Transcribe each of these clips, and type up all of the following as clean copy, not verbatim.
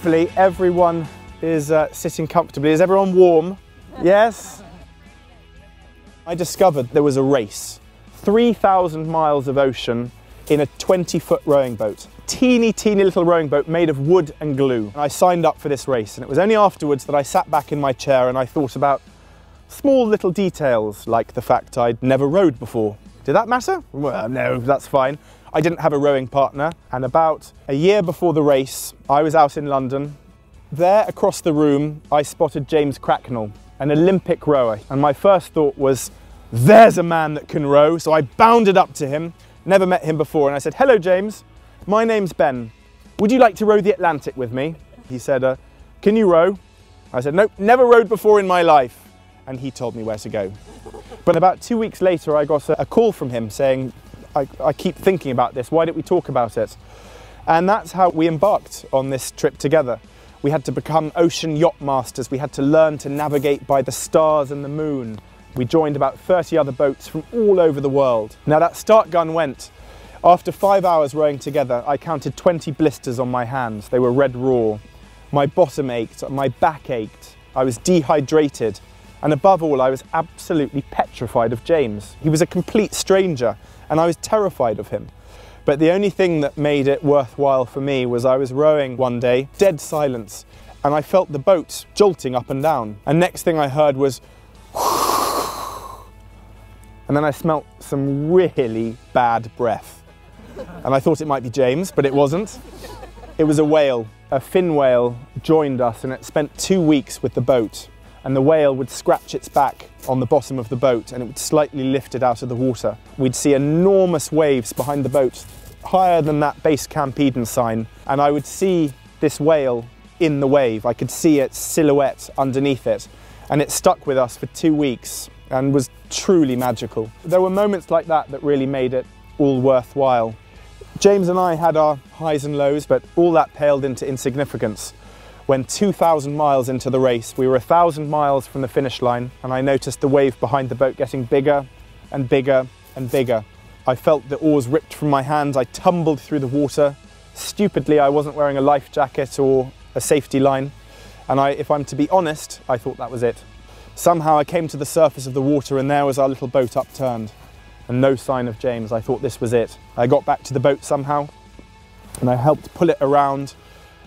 Hopefully everyone is sitting comfortably. Is everyone warm? Yes? I discovered there was a race. 3,000 miles of ocean in a 20-foot rowing boat. Teeny little rowing boat made of wood and glue. And I signed up for this race, and it was only afterwards that I sat back in my chair and I thought about small little details, like the fact I'd never rowed before. Did that matter? Well, no, that's fine. I didn't have a rowing partner, and about a year before the race, I was out in London. There, across the room, I spotted James Cracknell, an Olympic rower, and my first thought was, there's a man that can row. So I bounded up to him, never met him before, and I said, hello James, my name's Ben. Would you like to row the Atlantic with me? He said, can you row? I said, nope, never rowed before in my life. And he told me where to go. But about 2 weeks later, I got a call from him saying, I keep thinking about this, why don't we talk about it? And that's how we embarked on this trip together. We had to become ocean yacht masters. We had to learn to navigate by the stars and the moon. We joined about 30 other boats from all over the world. Now that start gun went. After 5 hours rowing together, I counted 20 blisters on my hands. They were red raw. My bottom ached, my back ached. I was dehydrated. And above all, I was absolutely petrified of James. He was a complete stranger, and I was terrified of him. But the only thing that made it worthwhile for me was I was rowing one day, dead silence, and I felt the boat jolting up and down. And next thing I heard was and then I smelt some really bad breath. And I thought it might be James, but it wasn't. It was a whale. A fin whale joined us, and it spent 2 weeks with the boat. And the whale would scratch its back on the bottom of the boat, and it would slightly lift it out of the water. We'd see enormous waves behind the boat, higher than that base Camp Eden sign, and I would see this whale in the wave. I could see its silhouette underneath it, and it stuck with us for 2 weeks and was truly magical. There were moments like that that really made it all worthwhile. James and I had our highs and lows, but all that paled into insignificance when 2,000 miles into the race, we were 1,000 miles from the finish line, and I noticed the wave behind the boat getting bigger and bigger and bigger. I felt the oars ripped from my hands. I tumbled through the water. Stupidly, I wasn't wearing a life jacket or a safety line, and if I'm to be honest, I thought that was it. Somehow I came to the surface of the water, and there was our little boat upturned, and no sign of James. I thought this was it. I got back to the boat somehow, and I helped pull it around,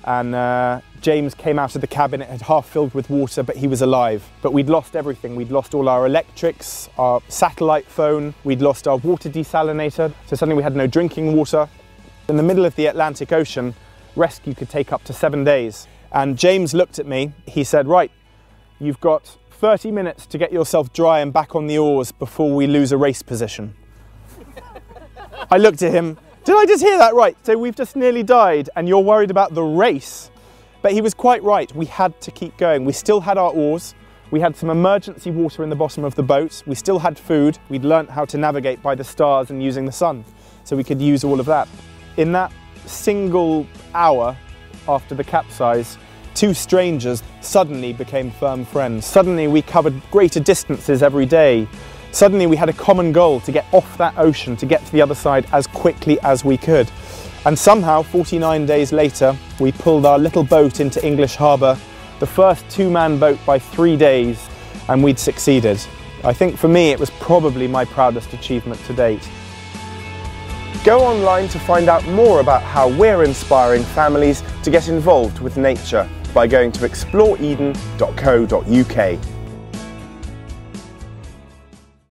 and James came out of the cabin. It had half filled with water, but he was alive. But we'd lost everything. We'd lost all our electrics, our satellite phone, we'd lost our water desalinator, so suddenly we had no drinking water. In the middle of the Atlantic Ocean, rescue could take up to 7 days. And James looked at me. He said, right, you've got 30 minutes to get yourself dry and back on the oars before we lose a race position. I looked at him. Did I just hear that right? So we've just nearly died and you're worried about the race? But he was quite right. We had to keep going. We still had our oars. We had some emergency water in the bottom of the boat. We still had food. We'd learnt how to navigate by the stars and using the sun. So we could use all of that. In that single hour after the capsize, 2 strangers suddenly became firm friends. Suddenly we covered greater distances every day. Suddenly we had a common goal to get off that ocean, to get to the other side as quickly as we could. And somehow, 49 days later, we pulled our little boat into English Harbour, the first 2-man boat by 3 days, and we'd succeeded. I think for me, it was probably my proudest achievement to date. Go online to find out more about how we're inspiring families to get involved with nature by going to exploreeden.co.uk.